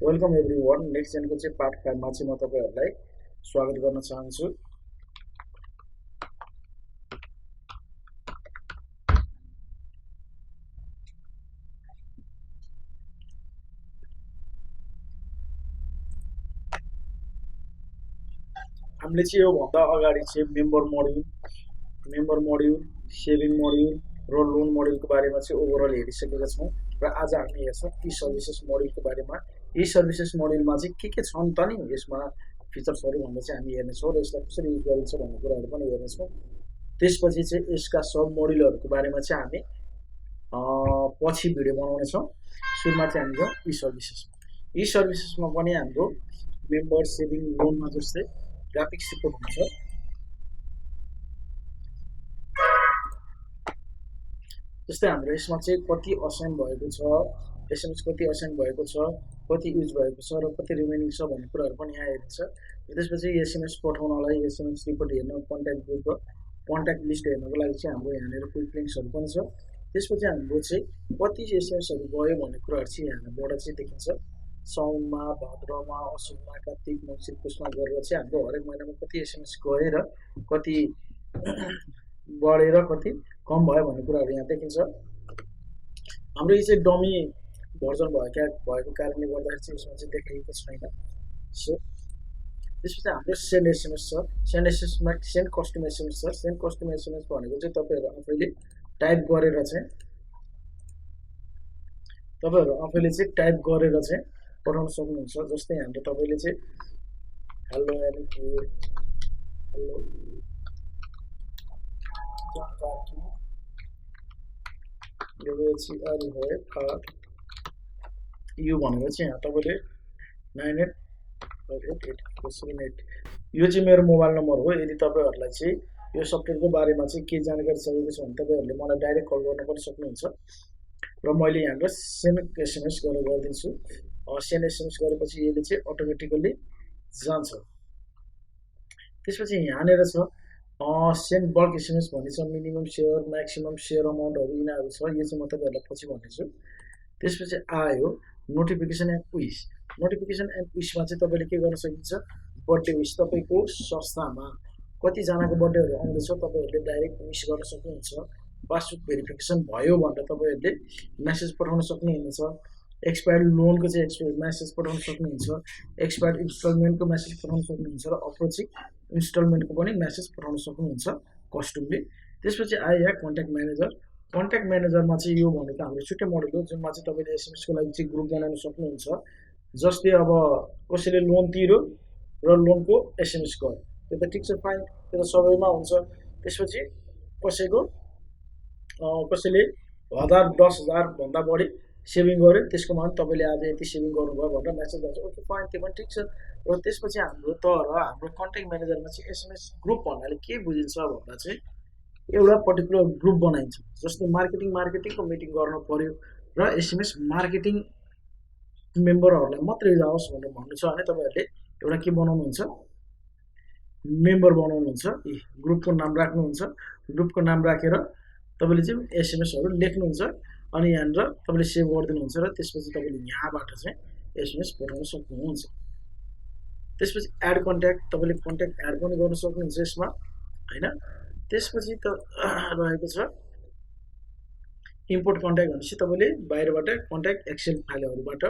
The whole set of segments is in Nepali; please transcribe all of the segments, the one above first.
Welcome everyone. नेक्स्ट जेनको चाहिँ पार्ट 5 मा चाहिँ म तपाईहरुलाई स्वागत गर्न चाहन्छु। हामीले चाहिँ यो भन्दा अगाडि चाहिँ मेम्बर मोड्युल, सेभिङ मोड्युल र लोन मोड्युलको बारेमा चाहिँ ओभरअल हेरिसकेका छौं र आज हामी हेर्छौं ई सर्भिसेस मोड्युलको बारेमा। ई सर्भिसेस मोड्युलमा चाहिँ के छन् त नि यसमा फिचर्सहरु भन्ने चाहिँ हामी हेर्नेछौं र यसलाई कसरी युज गरिन्छ भन्ने कुराहरु पनि हेर्नेछौं। त्यसपछि चाहिँ यसका सब मोड्युलहरुको बारेमा चाहिँ हामी पछि भिडियो बनाउने छौं। सुरुमा चाहिँ हामी ई सर्भिसेसमा पनि हाम्रो मेम्बर सेभिङ लोनमा जस्तै ग्राफिक्स रिपोर्ट हुन्छ। जस्तै हाम्रो यसमा चाहिँ कति असाइन भएको छ, एसएमएस कति असाइन भएको छ, कति युज भएको छ र कति रिमेनिङ छ भन्ने कुराहरु पनि यहाँ हेरिन्छ। त्यसपछि एसएमएस पठाउनलाई एसएमएस रिपोर्ट हेर्न, कन्ट्याक्ट लिस्ट हेर्नको लागि चाहिँ हाम्रो यहाँनिर क्विक लिंक्सहरु पनि छ। त्यसपछि हाम्रो चाहिँ कति एसएमएसहरु गयो भन्ने कुराहरु चाहिँ यहाँबाट चाहिँ देखिन्छ। साउनमा, भाद्रमा, असोजमा, कार्तिक, मङ्सिर, पुसमा गरेर चाहिँ हाम्रो हरेक महिनामा कति एसएमएस गए र कति बढेर कति कम भयो भन्ने कुराहरु यहाँ देखिन्छ। हाम्रो यो चाहिँ डमी भर्जन भएको कारणले गर्दा चाहिँ यसमा चाहिँ देखाइएको छैन। सो त्यसपछि हाम्रो सेन्ड एसएमएस छ। सेन्ड कस्टम एसएमएस छ। सेन्ड कस्टम एसएमएस भनेको चाहिँ तपाईहरु आफैले टाइप गरेर चाहिँ पठाउन सक्नुहुन्छ। जस्तै हाम्रो तपाईले चाहिँ हेलो यो भनेर चाहिँ यहाँ तपाईले 988878 यो चाहिँ मेरो मोबाइल नम्बर हो। यदि तपाईहरुलाई चाहिँ यो सफ्टवेयरको बारेमा चाहिँ के जानकारी चाहिएको छ भने तपाईहरुले मलाई डाइरेक्ट कल गर्न पनि सक्नुहुन्छ र मैले यहाँबाट सेन्ड एसएमएस गरेर गर्दिन्छु। सेन्ड एसएमएस गरेपछि यसले चाहिँ अटोमेटिकली जान्छ। त्यसपछि यहाँनिर छ सेन्ड बल्क एसएमएस भन्ने छ। मिनिमम शेयर, म्याक्सिमम शेयर अमाउन्टहरु यिनीहरु छ। यो चाहिँ म तपाईहरुलाई पछि भन्नेछु। त्यसपछि आयो notification and wish. Notification and विशमा चाहिँ तपाईले के गर्न सकिन्छ, बर्थडे विश तपाईको संस्थामा कति जनाको बर्थडेहरु आउँदैछ तपाईहरुले डाइरेक्ट विश गर्न सक्नुहुन्छ। पासबुक भेरिफिकेसन भयो भनेर तपाईहरुले मेसेज पठाउन सक्नुहुन्छ। एक्सपायर्ड लोनको चाहिँ मेसेज पठाउन सक्नुहुन्छ। एक्सपायर्ड इन्स्टलमेन्टको मेसेज पठाउन सक्नुहुन्छ र अप्रोचिङ इन्स्टलमेन्टको पनि मेसेज पठाउन सक्नुहुन्छ कस्टमले। त्यसपछि आयो यहाँ कन्ट्याक्ट म्यानेजर। कन्ट्याक्ट म्यानेजरमा चाहिँ यो भनेको हाम्रो छुट्टै मोडल हो जुनमा चाहिँ तपाईले एसएमएस को लागि चाहिँ ग्रुप बनाउन सक्नुहुन्छ। जस्तै अब कसैले लोन तिर्यो र लोनको एसएमएस गर्यो, त्यो त ठीक छ, फाइन, त्यो त सबैमा हुन्छ। त्यसपछि कसैले 1000 10,000 भन्दा बढी सेभिङ गर्यो, त्यसको मान तपाईले आज यति सेभिङ गर्नुभयो भनेर मेसेज आउँछ। ओके फाइन, त्यो पनि ठीक छ। र त्यसपछि हाम्रो कन्ट्याक्ट म्यानेजरमा चाहिँ एसएमएस ग्रुप भन्नाले के बुझिन्छ भन्दा चाहिँ एउटा पर्टिकुलर ग्रुप बनाइन्छ। जस्तै मार्केटिङको मिटिङ गर्न पर्यो र एसएमएस मार्केटिङ मेम्बरहरुलाई मात्रै जाओस् भनेर भन्नु छ भने तपाईहरुले एउटा के बनाउनुहुन्छ, मेम्बर बनाउनुहुन्छ। ग्रुपको नाम राख्नुहुन्छ। ग्रुपको नाम राखेर तपाईले चाहिँ एसएमएसहरु लेख्नुहुन्छ अनि यहाँनिर तपाईले सेभ गरिदिनुहुन्छ र त्यसपछि तपाईले यहाँबाट चाहिँ एसएमएस पठाउन सक्नुहुन्छ। त्यसपछि एड कन्ट्याक्ट, तपाईले कन्ट्याक्ट एड पनि गर्न सक्नुहुन्छ यसमा, हैन। त्यसपछि त रहेको छ इम्पोर्ट कन्ट्याक्ट भनेपछि तपाईले बाहिरबाट कन्ट्याक्ट एक्सेल फाइलहरुबाट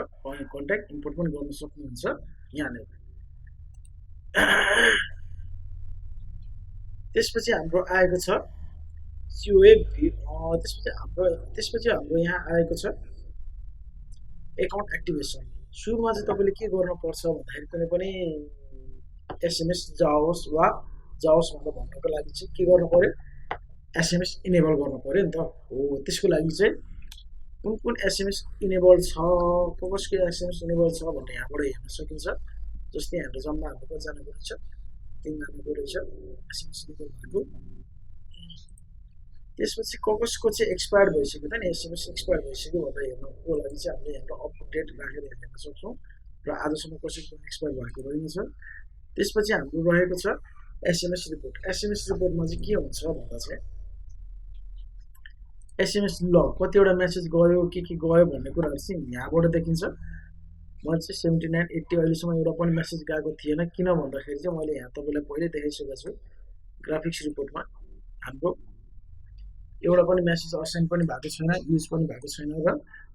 कन्ट्याक्ट इम्पोर्ट पनि गर्न सक्नुहुन्छ यहाँनिर। त्यसपछि हाम्रो आएको छ त्यसपछि हाम्रो यहाँ आएको छ एकाउन्ट एक्टिभेसन। सुरुमा चाहिँ तपाईले के गर्नुपर्छ भन्दाखेरि कुनै पनि एसएमएस जाओस् भनेर भन्नको लागि चाहिँ के गर्नु पर्यो, एसएमएस इनेबल गर्नु पर्यो नि त हो। त्यसको लागि चाहिँ कुन एसएमएस इनेबल छ, कसको एसएमएस इनेबल छ भन्ने यहाँबाट हेर्न सकिन्छ। जस्तै हाम्रो जम्मा हाम्रो कतिजनाको रहेछ, 3 जनाको रहेछ एसएमएस इनेबल भएको। त्यसपछि कसको चाहिँ एक्सपायर भइसक्यो त नि, एसएमएस एक्सपायर भइसक्यो भनेर हेर्नको लागि चाहिँ हामीले यहाँ अप टु डेट राखेर हेर्न सक्छौं र आजसम्म कसैको एक्सपायर भएको रहेछ। त्यसपछि हाम्रो रहेको छ एसएमएस रिपोर्ट। एसएमएस रिपोर्टमा चाहिँ के हुन्छ भन्दा चाहिँ एसएमएस लग, कतिवटा मेसेज गयो के गयो भन्ने कुराहरु चाहिँ यहाँबाट देखिन्छ। मैले चाहिँ 79 80 अहिलेसम्म एउटा पनि मेसेज गएको थिएन। किन भन्दाखेरि चाहिँ मैले यहाँ तपाईँलाई पहिले देखाइसकेको छु ग्राफिक्स रिपोर्टमा हाम्रो एउटा पनि मेसेज असाइन पनि भएको छैन, युज पनि भएको छैन र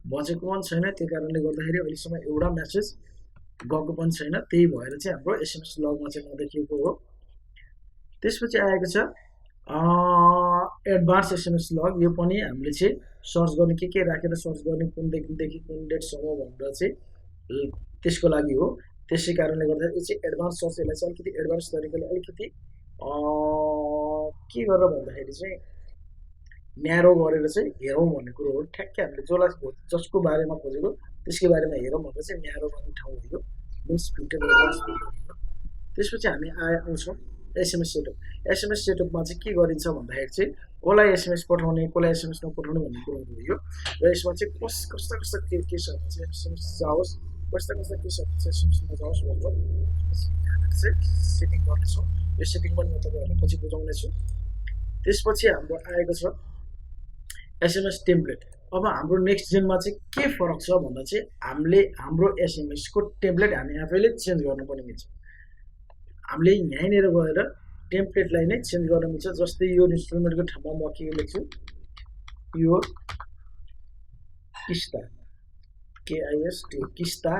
बजेको पनि छैन। त्यही कारणले गर्दाखेरि अहिलेसम्म एउटा मेसेज गएको पनि छैन। त्यही भएर चाहिँ हाम्रो एसएमएस लगमा चाहिँ नदेखिएको हो। त्यसपछि आएको छ एडभान्स एसएमएस लग। यो पनि हामीले चाहिँ सर्च गर्ने के राखेर सर्च गर्ने कुनदेखि कुन डेटसम्म भनेर चाहिँ त्यसको लागि हो। त्यसै कारणले गर्दा यो चाहिँ एडभान्स सर्च, यसलाई चाहिँ अलिकति एडभान्स तरिकाले अलिकति के गरेर भन्दाखेरि चाहिँ न्यारो गरेर चाहिँ हेरौँ भन्ने कुरो हो। ठ्याक्कै हामीले जसलाई जसको बारेमा खोजेको त्यसकै बारेमा हेरौँ भनेर चाहिँ न्यारो गर्ने ठाउँ हो यो मिन्स फिल्टर एडभान्स फिल्टर। त्यसपछि हामी आउँछौँ एसएमएस सेटअप। एसएमएस सेटअपमा चाहिँ के गरिन्छ भन्दाखेरि चाहिँ कसलाई एसएमएस पठाउने कसलाई एसएमएस नपठाउने भन्ने कुराहरू हो यो। र यसमा चाहिँ कस्ता केसहरू चाहिँ एसएमएस जाओस्, कस्ता केसहरू चाहिँ एसएमएस नजाओस् भनेर चाहिँ सेटिङ गर्नेछौँ। यो सेटिङ पनि म तपाईँहरूलाई पछि बुझाउनेछु। त्यसपछि हाम्रो आएको छ एसएमएस टेम्प्लेट। अब हाम्रो नेक्स्ट जेनमा चाहिँ के फरक छ भन्दा चाहिँ हामीले हाम्रो एसएमएसको टेम्प्लेट हामी आफैले चेन्ज गर्न पनि मिल्छ। हामीले यहीँनिर गएर टेम्प्लेटलाई नै चेन्ज गर्न मिल्छ। जस्तै यो इन्स्ट्रुमेन्टको ठाउँमा म के लेख्छु, यो किस्ता KIST किस्ता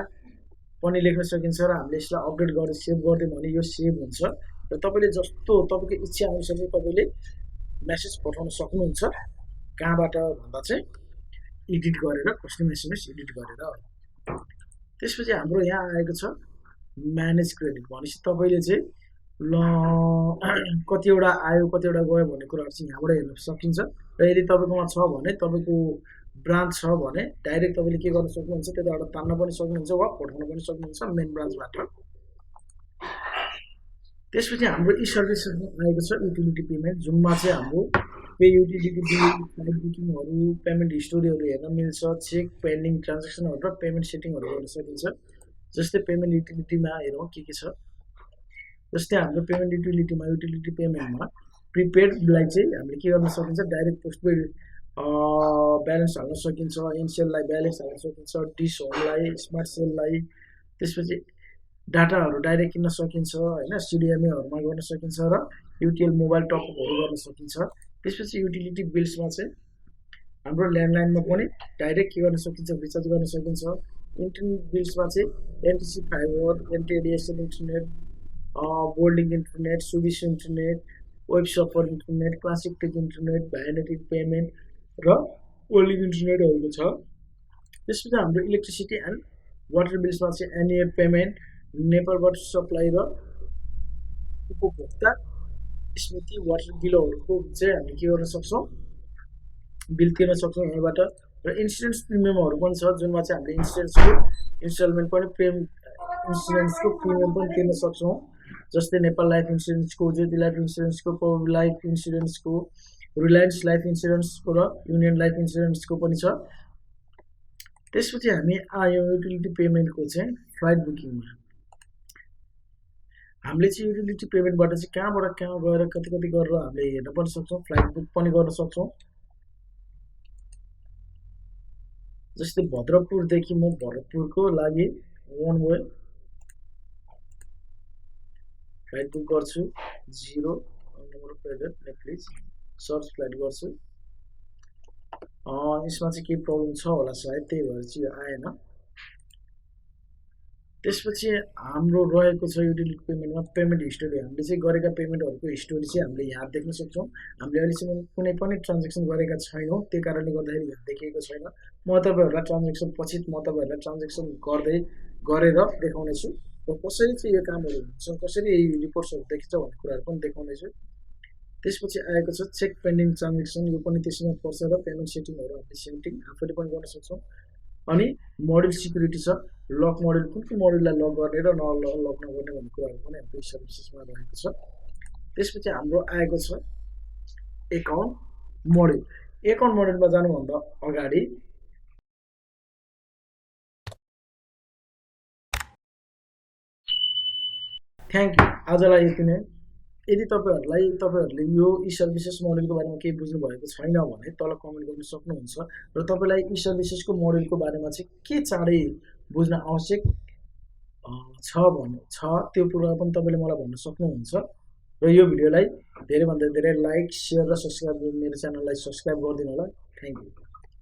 पनि लेख्न सकिन्छ र हामीले यसलाई अपडेट गरेर सेभ गरिदियौँ भने यो सेभ हुन्छ। र तपाईँले जस्तो तपाईँको इच्छा अनुसार चाहिँ तपाईँले मेसेज पठाउन सक्नुहुन्छ। कहाँबाट भन्दा चाहिँ एडिट गरेर, कस्टम एसएमएस एडिट गरेर। त्यसपछि हाम्रो यहाँ आएको छ म्यानेज क्रेडिट। भनेपछि तपाईँले चाहिँ ल कतिवटा आयो कतिवटा गयो भन्ने कुराहरू चाहिँ यहाँबाट हेर्न सकिन्छ। र यदि तपाईँकोमा छ भने, तपाईँको ब्रान्च छ भने डाइरेक्ट तपाईँले के गर्न सक्नुहुन्छ, त्यताबाट तान्न पनि सक्नुहुन्छ वा पठाउन पनि सक्नुहुन्छ मेन ब्रान्चबाट। त्यसपछि हाम्रो ई सर्भिसमा आएको छ युटिलिटी पेमेन्ट, जुनमा चाहिँ हाम्रो पे युटिलिटी बिल, फ्लाइट बुकिङहरू, पेमेन्ट हिस्टोरीहरू हेर्न मिल्छ। चेक, पेन्डिङ ट्रान्जेक्सनहरू र पेमेन्ट सेटिङहरू गर्न सकिन्छ। जस्तै पेमेन्ट युटिलिटीमा हेरौँ के छ। जस्तै हाम्रो पेमेन्ट युटिलिटीमा युटिलिटी पेमेन्टमा प्रिपेडलाई चाहिँ हामीले के गर्न सकिन्छ, डाइरेक्ट पोस्टपेड ब्यालेन्स हाल्न सकिन्छ, एनसेललाई ब्यालेन्स हाल्न सकिन्छ, डिस होमलाई, स्मार्ट सेललाई। त्यसपछि डाटाहरू डाइरेक्ट किन्न सकिन्छ होइन, सिडिएमएहरूमा गर्न सकिन्छ र युटिएल मोबाइल टपअपहरू गर्न सकिन्छ। त्यसपछि युटिलिटी बिल्समा चाहिँ हाम्रो ल्यान्डलाइनमा पनि डाइरेक्ट के गर्न सकिन्छ, रिचार्ज गर्न सकिन्छ। इन्टरनेट बिल्समा चाहिँ एनटिसी फाइबर, एनटिएडिएसएल इन्टरनेट, बोल्डिङ internet, Subisu internet, web surfer internet, classic tech internet, biometric payment र ओलिभ इन्टरनेटहरूको छ। त्यसपछि हाम्रो इलेक्ट्रिसिटी एन्ड वाटर बिल्समा चाहिँ annual payment, Nepal water supply र उपभोक्ता स्मृति वाटर बिलहरूको चाहिँ हामी के गर्न सक्छौँ, बिल तिर्न सक्छौँ यहाँबाट। र इन्सुरेन्स प्रिमियमहरू पनि छ, जुनमा चाहिँ हामीले इन्सुरेन्सको इन्स्टलमेन्ट पनि इन्सुरेन्सको प्रिमियम पनि तिर्न सक्छौँ। जस्तै नेपाल लाइफ इन्सुरेन्सको, ज्योति लाइफ इन्सुरेन्सको, पवर लाइफ इन्सुरेन्सको, रिलायन्स लाइफ इन्सुरेन्सको र युनियन लाइफ इन्सुरेन्सको पनि छ। त्यसपछि हामी आयो युटिलिटी पेमेन्टको चाहिँ फ्लाइट बुकिङमा। हामीले चाहिँ युटिलिटी पेमेन्टबाट चाहिँ कहाँबाट कहाँ गएर कति गरेर हामीले हेर्न पनि सक्छौँ, फ्लाइट बुक पनि गर्न सक्छौँ। जस्तै भद्रपुरदेखि म भरतपुरको लागि वान वे फ्लाइट बुक गर्छु, 0 number plate please search flight गर्छु। यसमा चाहिँ केही प्रब्लम छ होला सायद, त्यही भएर चाहिँ यो आएन। त्यसपछि हाम्रो रहेको छ युटिलिटी पेमेन्टमा पेमेन्ट हिस्टोरी। हामीले चाहिँ गरेका पेमेन्टहरूको हिस्टोरी चाहिँ हामीले यहाँ देख्न सक्छौँ। हामीले अहिलेसम्म कुनै पनि ट्रान्जेक्सन गरेका छैनौँ, त्यही कारणले गर्दाखेरि यहाँ देखिएको छैन। म तपाईँहरूलाई ट्रान्जेक्सन पछि म तपाईँहरूलाई ट्रान्जेक्सन गरेर देखाउनेछु र कसरी चाहिँ यो कामहरू हुन्छ, कसरी यही रिपोर्ट्सहरू देखिन्छ भन्ने कुराहरू पनि देखाउनेछु। त्यसपछि आएको छ चेक पेन्डिङ ट्रान्जेक्सन, यो पनि त्यसमा पर्छ र पेमेन्ट सेटिङहरू हामीले सेटिङ आफैले पनि गर्न सक्छौँ। अनि मोडल सिक्युरिटी छ, लक मोडल कुन मोडललाई लक गर्ने र लक नगर्ने भन्ने कुराहरू पनि हाम्रो सर्भिसेसमा रहेको छ। त्यसपछि हाम्रो आएको छ एकाउन्ट मोडल। एकाउन्ट मोडलमा जानुभन्दा अगाडि थ्याङ्क यू, आजलाई यति नै। यदि तपाईँहरूले यो ई सर्भिसेस मोडलको बारेमा केही बुझ्नु भएको छैन भने तल कमेन्ट गर्न सक्नुहुन्छ। र तपाईँलाई ई सर्भिसेसको मोडलको बारेमा चाहिँ के चाँडै बुझ्न आवश्यक त्यो कुरा पनि तपाईँले मलाई भन्न सक्नुहुन्छ र यो भिडियोलाई धेरैभन्दा धेरै लाइक, सेयर र सब्सक्राइब मेरो च्यानललाई सब्सक्राइब गरिदिनु होला। Thank you.